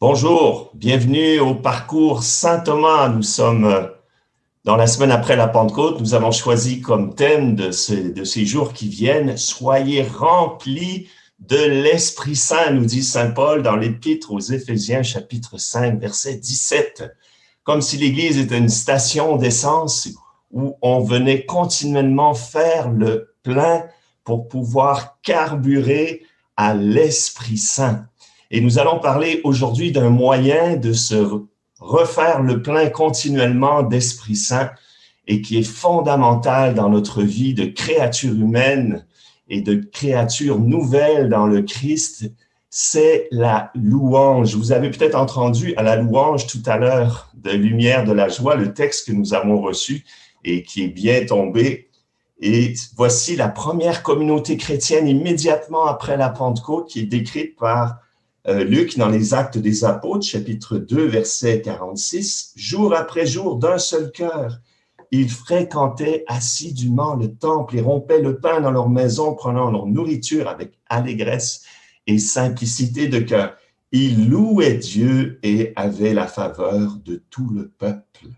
Bonjour, bienvenue au parcours Saint-Thomas. Nous sommes dans la semaine après la Pentecôte. Nous avons choisi comme thème de ces jours qui viennent, soyez remplis de l'Esprit Saint, nous dit Saint Paul dans l'Épître aux Éphésiens, chapitre 5, verset 17. Comme si l'Église était une station d'essence où on venait continuellement faire le plein pour pouvoir carburer à l'Esprit Saint. Et nous allons parler aujourd'hui d'un moyen de se refaire le plein continuellement d'Esprit Saint et qui est fondamental dans notre vie de créature humaine et de créature nouvelle dans le Christ, c'est la louange. Vous avez peut-être entendu à la louange tout à l'heure de Lumière de la joie, le texte que nous avons reçu et qui est bien tombé. Et voici la première communauté chrétienne immédiatement après la Pentecôte qui est décrite par Luc dans les Actes des Apôtres, chapitre 2, verset 46. Jour après jour, d'un seul cœur, ils fréquentaient assidûment le temple et rompaient le pain dans leur maison, prenant leur nourriture avec allégresse et simplicité de cœur. Ils louaient Dieu et avaient la faveur de tout le peuple.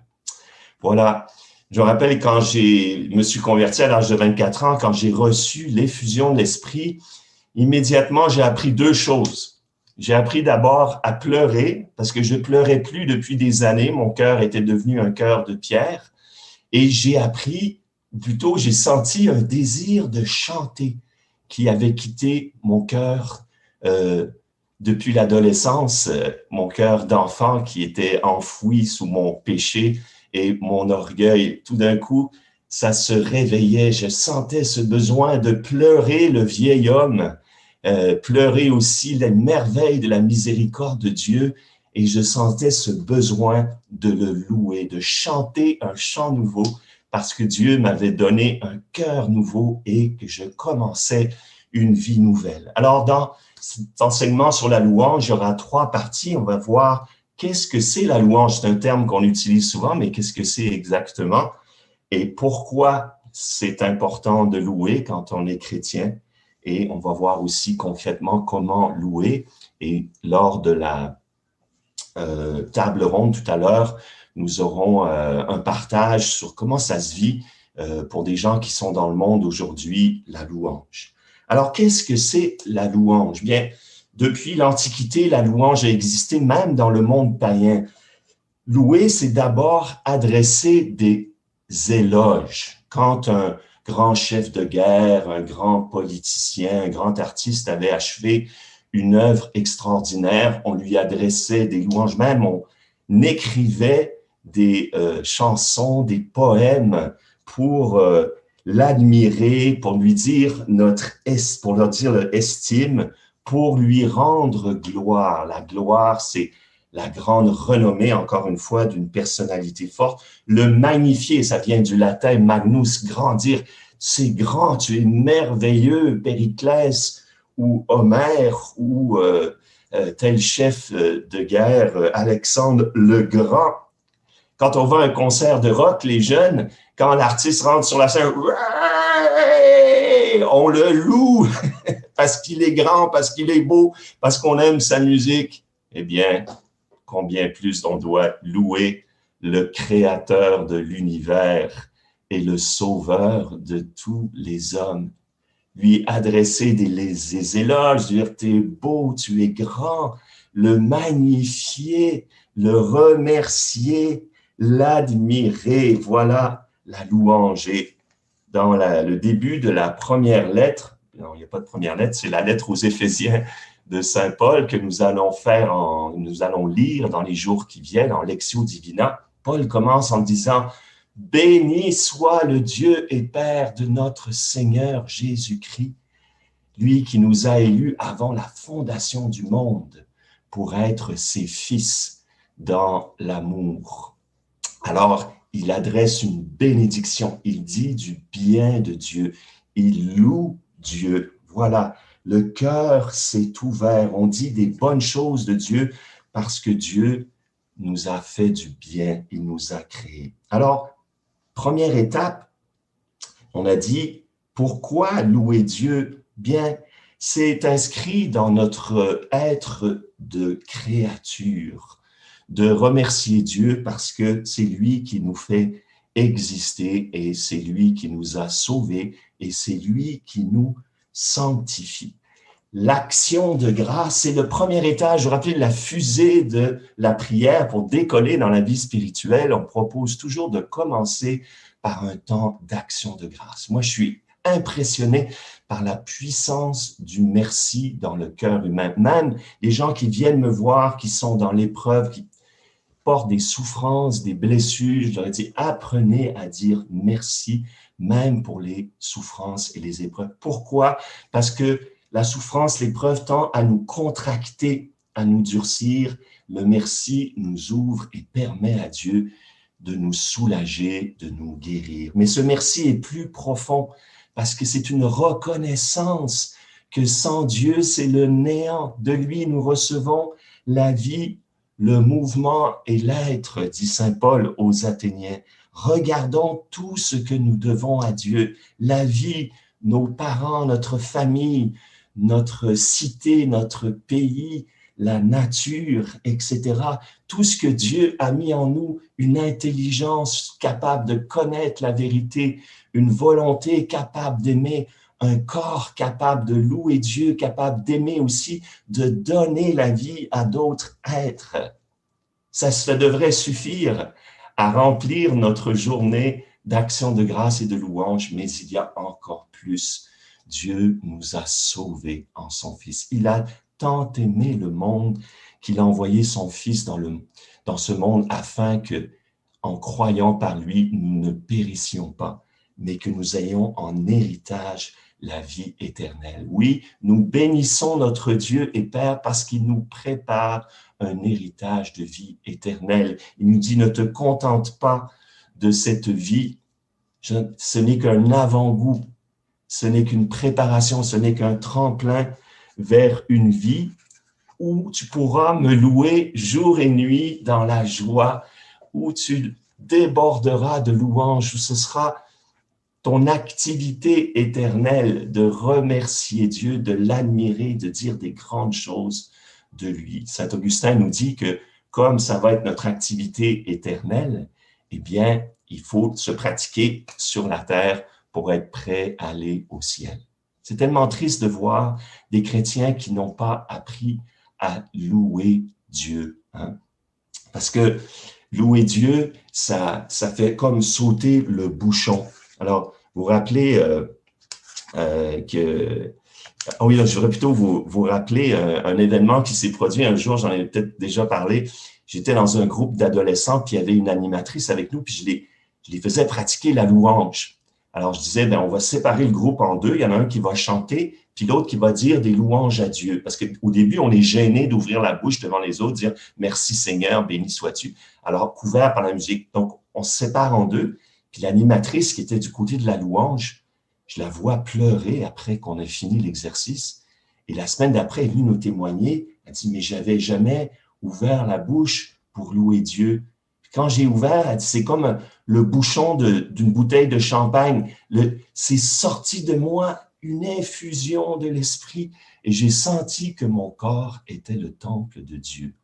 Voilà. Je me rappelle quand je me suis converti à l'âge de 24 ans, quand j'ai reçu l'effusion de l'Esprit, immédiatement, j'ai appris deux choses. J'ai appris d'abord à pleurer parce que je pleurais plus depuis des années. Mon cœur était devenu un cœur de pierre. Et j'ai appris, plutôt, j'ai senti un désir de chanter qui avait quitté mon cœur depuis l'adolescence, mon cœur d'enfant qui était enfoui sous mon péché et mon orgueil. Tout d'un coup, ça se réveillait. Je sentais ce besoin de pleurer le vieil homme, pleurer aussi les merveilles de la miséricorde de Dieu, et je sentais ce besoin de le louer, de chanter un chant nouveau, parce que Dieu m'avait donné un cœur nouveau et que je commençais une vie nouvelle. Alors, dans cet enseignement sur la louange, il y aura trois parties. On va voir qu'est-ce que c'est la louange. C'est un terme qu'on utilise souvent, mais qu'est-ce que c'est exactement et pourquoi c'est important de louer quand on est chrétien. Et on va voir aussi concrètement comment louer. Et lors de la table ronde tout à l'heure, nous aurons un partage sur comment ça se vit pour des gens qui sont dans le monde aujourd'hui, la louange. Alors, qu'est-ce que c'est la louange? Bien, depuis l'Antiquité, la louange a existé même dans le monde païen. Louer, c'est d'abord adresser des éloges. Quand un grand chef de guerre, un grand politicien, un grand artiste avait achevé une œuvre extraordinaire, on lui adressait des louanges, même on écrivait des chansons, des poèmes pour l'admirer, pour lui dire pour leur dire leur estime, pour lui rendre gloire. La gloire, c'est la grande renommée, encore une fois, d'une personnalité forte. Le magnifier, ça vient du latin magnus, grandir. C'est grand, tu es merveilleux, Périclès ou Homère ou tel chef de guerre, Alexandre le Grand. Quand on va à un concert de rock, les jeunes, quand l'artiste rentre sur la scène, on le loue parce qu'il est grand, parce qu'il est beau, parce qu'on aime sa musique. Eh bien, combien plus on doit louer le créateur de l'univers et le sauveur de tous les hommes. Lui adresser des éloges, dire t'es beau, tu es grand, le magnifier, le remercier, l'admirer. Voilà la louange. Et dans le début de la première lettre, non, il n'y a pas de première lettre, c'est la lettre aux Éphésiens de Saint Paul que nous nous allons lire dans les jours qui viennent en Lectio Divina. Paul commence en disant « Béni soit le Dieu et Père de notre Seigneur Jésus-Christ, lui qui nous a élus avant la fondation du monde pour être ses fils dans l'amour. » Alors, il adresse une bénédiction, il dit du bien de Dieu, il loue Dieu. Voilà, le cœur s'est ouvert, on dit des bonnes choses de Dieu parce que Dieu nous a fait du bien, il nous a créés. Alors, première étape, on a dit, pourquoi louer Dieu? Bien, C'est inscrit dans notre être de créature, de remercier Dieu parce que c'est lui qui nous fait exister et c'est lui qui nous a sauvés et c'est lui qui nous sanctifie. L'action de grâce, c'est le premier étage. Vous vous rappelez la fusée de la prière pour décoller dans la vie spirituelle. On propose toujours de commencer par un temps d'action de grâce. Moi, je suis impressionné par la puissance du merci dans le cœur humain. Même les gens qui viennent me voir, qui sont dans l'épreuve, qui portent des souffrances, des blessures, je leur ai dit, apprenez à dire merci, même pour les souffrances et les épreuves. Pourquoi? Parce que la souffrance, l'épreuve tend à nous contracter, à nous durcir. Le merci nous ouvre et permet à Dieu de nous soulager, de nous guérir. Mais ce merci est plus profond parce que c'est une reconnaissance que sans Dieu, c'est le néant. De lui, nous recevons la vie, le mouvement et l'être, dit saint Paul aux Athéniens. Regardons tout ce que nous devons à Dieu, la vie, nos parents, notre famille, notre cité, notre pays, la nature, etc. Tout ce que Dieu a mis en nous, une intelligence capable de connaître la vérité, une volonté capable d'aimer, un corps capable de louer Dieu, capable d'aimer aussi, de donner la vie à d'autres êtres. Ça devrait suffire à remplir notre journée d'action de grâce et de louange, mais il y a encore plus. Dieu nous a sauvés en son Fils. Il a tant aimé le monde qu'il a envoyé son Fils dans ce monde afin que, en croyant par lui, nous ne périssions pas, mais que nous ayons en héritage la vie éternelle. Oui, nous bénissons notre Dieu et Père parce qu'il nous prépare un héritage de vie éternelle. Il nous dit, ne te contente pas de cette vie, ce n'est qu'un avant-goût, ce n'est qu'une préparation, ce n'est qu'un tremplin vers une vie où tu pourras me louer jour et nuit dans la joie, où tu déborderas de louanges, où ce sera ton activité éternelle de remercier Dieu, de l'admirer, de dire des grandes choses de lui. Saint Augustin nous dit que comme ça va être notre activité éternelle, eh bien, il faut se pratiquer sur la terre pour être prêt à aller au ciel. C'est tellement triste de voir des chrétiens qui n'ont pas appris à louer Dieu. Hein? Parce que louer Dieu, ça fait comme sauter le bouchon. Alors, vous vous rappelez que... Oh oui, je voudrais plutôt vous rappeler un événement qui s'est produit un jour, j'en ai peut-être déjà parlé. J'étais dans un groupe d'adolescents, puis il y avait une animatrice avec nous, puis je les faisais pratiquer la louange. Alors, je disais, ben, on va séparer le groupe en deux. Il y en a un qui va chanter, puis l'autre qui va dire des louanges à Dieu. Parce qu'au début, on est gêné d'ouvrir la bouche devant les autres, dire « Merci Seigneur, béni sois-tu ». Alors, couvert par la musique. Donc, on se sépare en deux. Puis l'animatrice qui était du côté de la louange, je la vois pleurer après qu'on ait fini l'exercice. Et la semaine d'après, elle est venue nous témoigner. Elle dit « Mais j'avais jamais ouvert la bouche pour louer Dieu. » Quand j'ai ouvert, elle dit, c'est comme le bouchon d'une bouteille de champagne. C'est sorti de moi une infusion de l'esprit et j'ai senti que mon corps était le temple de Dieu.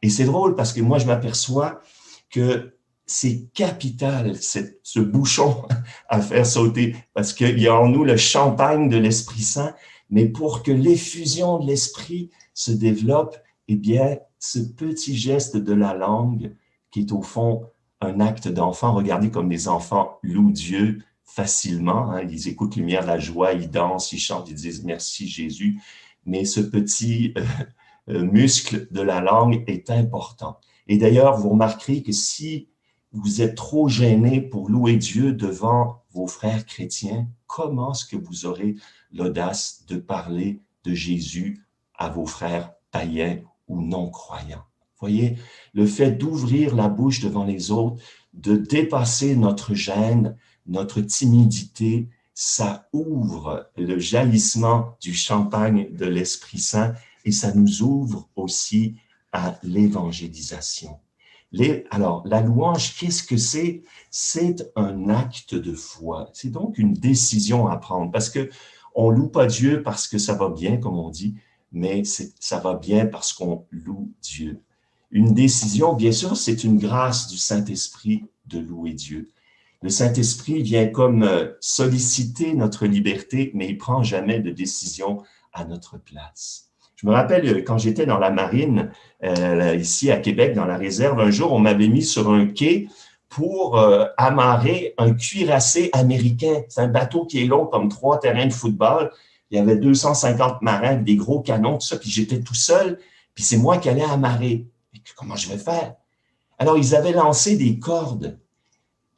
Et c'est drôle parce que moi, je m'aperçois que c'est capital, ce bouchon à faire sauter, parce qu'il y a en nous le champagne de l'Esprit Saint, mais pour que l'effusion de l'Esprit se développe, eh bien, ce petit geste de la langue, qui est au fond un acte d'enfant. Regardez comme les enfants louent Dieu facilement. Hein. Ils écoutent lumière, la joie, ils dansent, ils chantent, ils disent merci Jésus. Mais ce petit muscle de la langue est important. Et d'ailleurs, vous remarquerez que si vous êtes trop gêné pour louer Dieu devant vos frères chrétiens, comment est-ce que vous aurez l'audace de parler de Jésus à vos frères païens ou non-croyants? Voyez, le fait d'ouvrir la bouche devant les autres, de dépasser notre gêne, notre timidité, ça ouvre le jaillissement du champagne de l'Esprit Saint et ça nous ouvre aussi à l'évangélisation. Alors, la louange, qu'est-ce que c'est? C'est un acte de foi. C'est donc une décision à prendre parce que On loue pas Dieu parce que ça va bien, comme on dit, mais ça va bien parce qu'on loue Dieu. Une décision, bien sûr, c'est une grâce du Saint-Esprit de louer Dieu. Le Saint-Esprit vient comme solliciter notre liberté, mais il prend jamais de décision à notre place. Je me rappelle quand j'étais dans la marine, ici à Québec, dans la réserve, un jour, on m'avait mis sur un quai pour amarrer un cuirassé américain. C'est un bateau qui est long comme 3 terrains de football. Il y avait 250 marins avec des gros canons, tout ça, puis j'étais tout seul, puis c'est moi qui allais amarrer. Et comment je vais faire? Alors, ils avaient lancé des cordes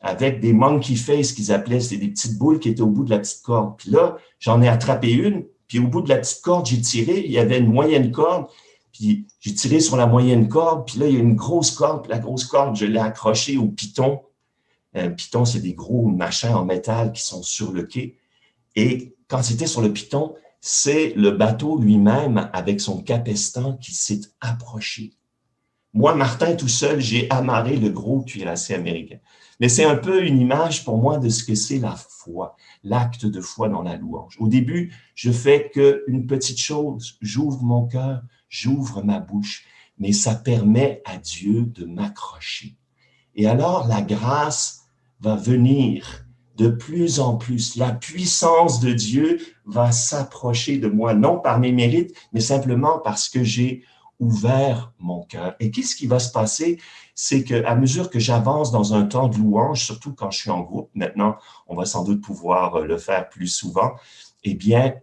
avec des monkey face qu'ils appelaient, c'était des petites boules qui étaient au bout de la petite corde. Puis là, j'en ai attrapé une, puis au bout de la petite corde, j'ai tiré, il y avait une moyenne corde, puis j'ai tiré sur la moyenne corde, puis là, il y a une grosse corde, puis la grosse corde, je l'ai accrochée au piton. Un piton, c'est des gros machins en métal qui sont sur le quai. Et quand c'était sur le piton, c'est le bateau lui-même, avec son capestan, qui s'est approché. Moi, Martin, tout seul, j'ai amarré le gros cuirassé américain. Mais c'est un peu une image pour moi de ce que c'est la foi, l'acte de foi dans la louange. Au début, je fais qu'une petite chose, j'ouvre mon cœur, j'ouvre ma bouche, mais ça permet à Dieu de m'accrocher. Et alors, la grâce va venir de plus en plus. La puissance de Dieu va s'approcher de moi, non par mes mérites, mais simplement parce que j'ai ouvert mon cœur. Et qu'est-ce qui va se passer? C'est qu'à mesure que j'avance dans un temps de louange, surtout quand je suis en groupe, maintenant, on va sans doute pouvoir le faire plus souvent, eh bien,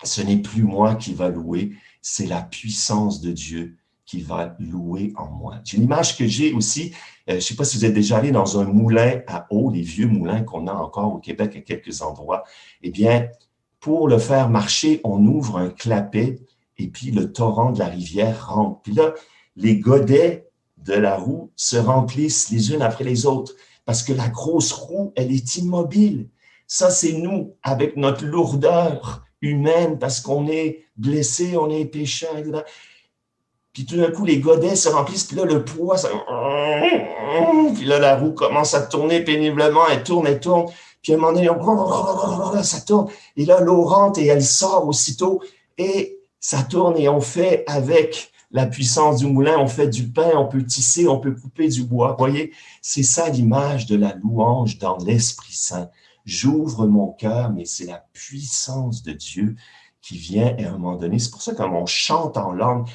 ce n'est plus moi qui va louer, c'est la puissance de Dieu qui va louer en moi. C'est une image que j'ai aussi, je ne sais pas si vous êtes déjà allé dans un moulin à eau, les vieux moulins qu'on a encore au Québec à quelques endroits. Eh bien, pour le faire marcher, on ouvre un clapet et puis le torrent de la rivière rentre. Puis là, les godets de la roue se remplissent les unes après les autres parce que la grosse roue, elle est immobile. Ça, c'est nous, avec notre lourdeur humaine, parce qu'on est blessé, on est pécheur, etc. Puis tout d'un coup, les godets se remplissent, puis là, le poids, ça... Puis là, la roue commence à tourner péniblement, elle tourne, puis à un moment donné, ça tourne, et là, l'eau rentre et elle sort aussitôt, et ça tourne et on fait avec la puissance du moulin, on fait du pain, on peut tisser, on peut couper du bois. Vous voyez, c'est ça l'image de la louange dans l'Esprit Saint. J'ouvre mon cœur, mais c'est la puissance de Dieu qui vient à un moment donné. C'est pour ça que quand on chante en langue,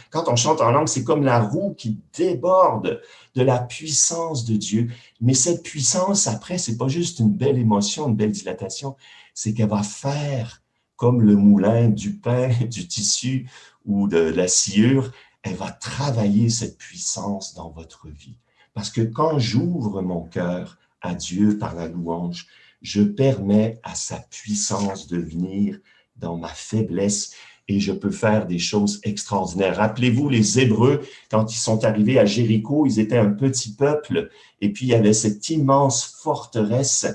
c'est comme la roue qui déborde de la puissance de Dieu. Mais cette puissance, après, c'est pas juste une belle émotion, une belle dilatation, c'est qu'elle va faire comme le moulin du pain, du tissu ou de la sciure, elle va travailler cette puissance dans votre vie. Parce que quand j'ouvre mon cœur à Dieu par la louange, je permets à sa puissance de venir dans ma faiblesse et je peux faire des choses extraordinaires. Rappelez-vous, les Hébreux, quand ils sont arrivés à Jéricho, ils étaient un petit peuple et puis il y avait cette immense forteresse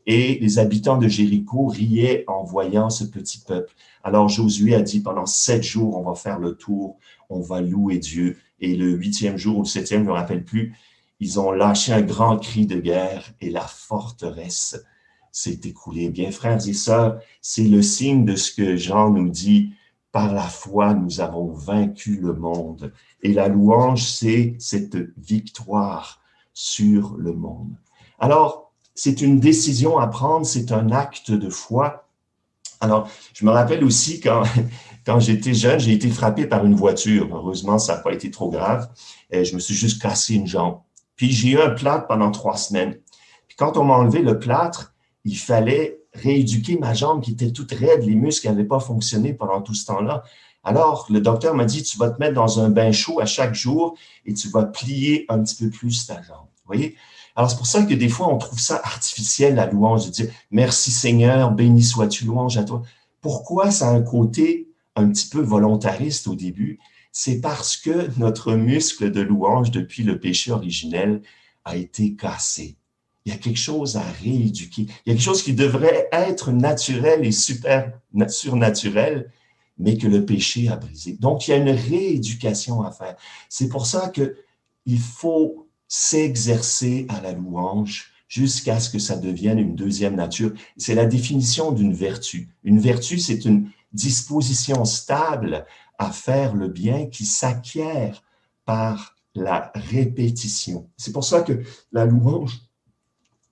et les habitants de Jéricho riaient en voyant ce petit peuple. Alors Josué a dit, pendant 7 jours, on va faire le tour, on va louer Dieu. Et le 8e jour ou le 7e, je ne me rappelle plus, ils ont lâché un grand cri de guerre et la forteresse s'est écoulée. Bien, frères et sœurs, c'est le signe de ce que Jean nous dit, par la foi, nous avons vaincu le monde. Et la louange, c'est cette victoire sur le monde. Alors, c'est une décision à prendre, c'est un acte de foi. Alors, je me rappelle aussi quand j'étais jeune, j'ai été frappé par une voiture. Heureusement, ça n'a pas été trop grave. Je me suis juste cassé une jambe. Puis, j'ai eu un plâtre pendant 3 semaines. Puis, quand on m'a enlevé le plâtre, il fallait rééduquer ma jambe qui était toute raide, les muscles n'avaient pas fonctionné pendant tout ce temps-là. Alors, le docteur m'a dit, tu vas te mettre dans un bain chaud à chaque jour et tu vas plier un petit peu plus ta jambe. Vous voyez? Alors, c'est pour ça que des fois, on trouve ça artificiel, la louange, de dire « Merci Seigneur, béni sois-tu, louange à toi ». Pourquoi ça a un côté un petit peu volontariste au début? C'est parce que notre muscle de louange, depuis le péché originel, a été cassé. Il y a quelque chose à rééduquer. Il y a quelque chose qui devrait être naturel et surnaturel, mais que le péché a brisé. Donc, il y a une rééducation à faire. C'est pour ça qu'il faut s'exercer à la louange jusqu'à ce que ça devienne une deuxième nature. C'est la définition d'une vertu. Une vertu, c'est une disposition stable à faire le bien qui s'acquiert par la répétition. C'est pour ça que la louange,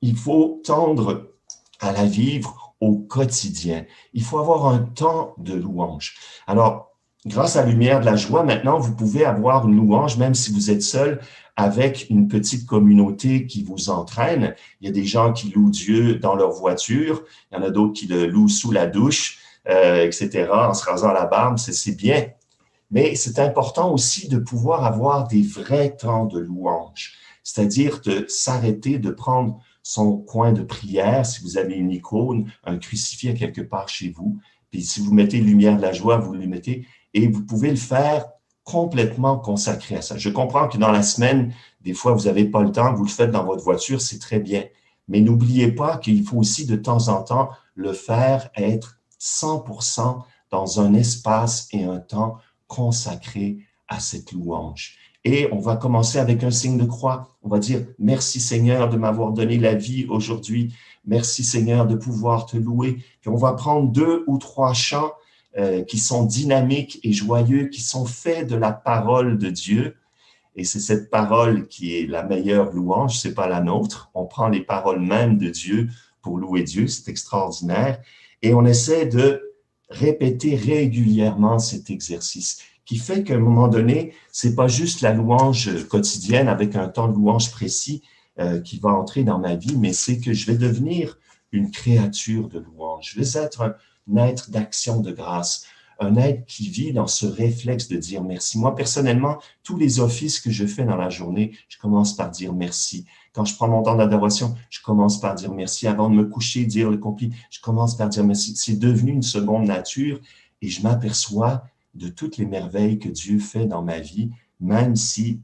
il faut tendre à la vivre au quotidien. Il faut avoir un temps de louange. Alors, grâce à la lumière de la joie, maintenant, vous pouvez avoir une louange, même si vous êtes seul, avec une petite communauté qui vous entraîne. Il y a des gens qui louent Dieu dans leur voiture, il y en a d'autres qui le louent sous la douche, etc., en se rasant la barbe, c'est bien. Mais c'est important aussi de pouvoir avoir des vrais temps de louange, c'est-à-dire de s'arrêter, de prendre son coin de prière, si vous avez une icône, un crucifix à quelque part chez vous, puis si vous mettez lumière de la joie, vous le mettez, et vous pouvez le faire complètement consacré à ça. Je comprends que dans la semaine, des fois, vous n'avez pas le temps, vous le faites dans votre voiture, c'est très bien. Mais n'oubliez pas qu'il faut aussi de temps en temps le faire, être 100% dans un espace et un temps consacré à cette louange. Et on va commencer avec un signe de croix. On va dire, merci Seigneur de m'avoir donné la vie aujourd'hui. Merci Seigneur de pouvoir te louer. Puis on va prendre 2 ou 3 chants qui sont dynamiques et joyeux, qui sont faits de la parole de Dieu. Et c'est cette parole qui est la meilleure louange, c'est pas la nôtre. On prend les paroles mêmes de Dieu pour louer Dieu, c'est extraordinaire. Et on essaie de répéter régulièrement cet exercice, qui fait qu'à un moment donné, c'est pas juste la louange quotidienne avec un temps de louange précis qui va entrer dans ma vie, mais c'est que je vais devenir une créature de louange. Je vais être un être d'action de grâce, un être qui vit dans ce réflexe de dire merci. Moi, personnellement, tous les offices que je fais dans la journée, je commence par dire merci. Quand je prends mon temps d'adoration, je commence par dire merci. Avant de me coucher, dire le compli, je commence par dire merci. C'est devenu une seconde nature et je m'aperçois de toutes les merveilles que Dieu fait dans ma vie, même si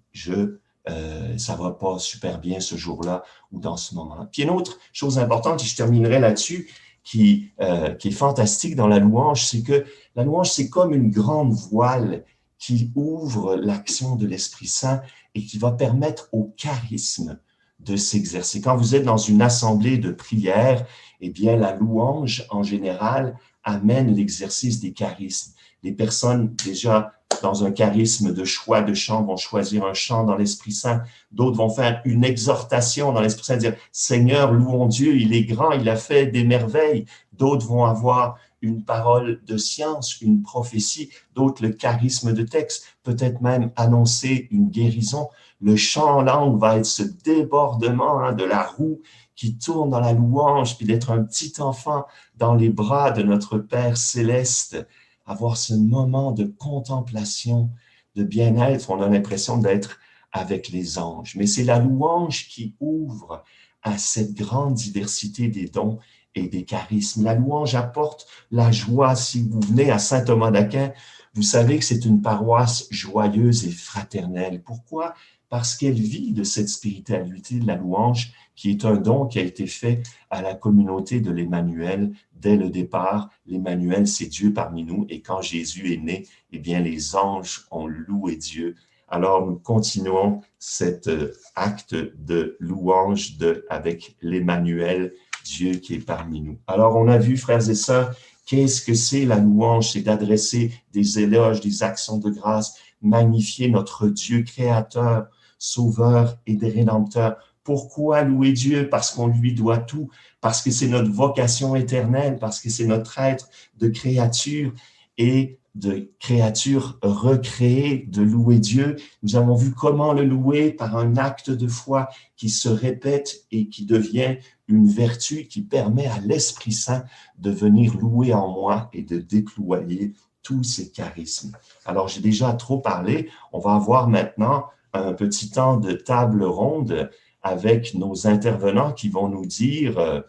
ça va pas super bien ce jour-là ou dans ce moment-là. Puis une autre chose importante, et je terminerai là-dessus, qui est fantastique dans la louange, c'est que la louange, c'est comme une grande voile qui ouvre l'action de l'Esprit Saint et qui va permettre au charisme de s'exercer. Quand vous êtes dans une assemblée de prière, eh bien, la louange, en général, amène l'exercice des charismes. Les personnes, déjà, dans un charisme de choix de chant, vont choisir un chant dans l'Esprit Saint. D'autres vont faire une exhortation dans l'Esprit Saint, dire « Seigneur, louons Dieu, il est grand, il a fait des merveilles. » D'autres vont avoir une parole de science, une prophétie, d'autres le charisme de texte, peut-être même annoncer une guérison. Le chant en langue va être ce débordement de la roue qui tourne dans la louange, puis d'être un petit enfant dans les bras de notre Père céleste, avoir ce moment de contemplation, de bien-être. On a l'impression d'être avec les anges. Mais c'est la louange qui ouvre à cette grande diversité des dons et des charismes. La louange apporte la joie. Si vous venez à Saint-Thomas d'Aquin, vous savez que c'est une paroisse joyeuse et fraternelle. Pourquoi? Parce qu'elle vit de cette spiritualité de la louange, qui est un don qui a été fait à la communauté de l'Emmanuel dès le départ. L'Emmanuel, c'est Dieu parmi nous, et quand Jésus est né, eh bien, les anges ont loué Dieu. Alors, nous continuons cet acte de louange avec l'Emmanuel, Dieu qui est parmi nous. Alors, on a vu, frères et sœurs, qu'est-ce que c'est la louange? C'est d'adresser des éloges, des actions de grâce, magnifier notre Dieu créateur, sauveur et rédempteur. Pourquoi louer Dieu? Parce qu'on lui doit tout, parce que c'est notre vocation éternelle, parce que c'est notre être de créature et de créature recréée, de louer Dieu. Nous avons vu comment le louer par un acte de foi qui se répète et qui devient une vertu qui permet à l'Esprit Saint de venir louer en moi et de déployer tous ses charismes. Alors, j'ai déjà trop parlé. On va avoir maintenant un petit temps de table ronde avec nos intervenants qui vont nous dire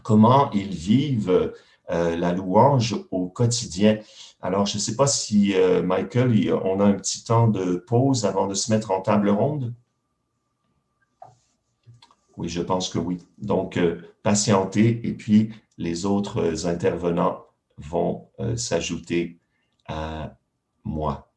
comment ils vivent la louange au quotidien. Alors, je ne sais pas si, Michael, on a un petit temps de pause avant de se mettre en table ronde. Oui, je pense que oui. Donc, patientez et puis les autres intervenants vont s'ajouter à moi.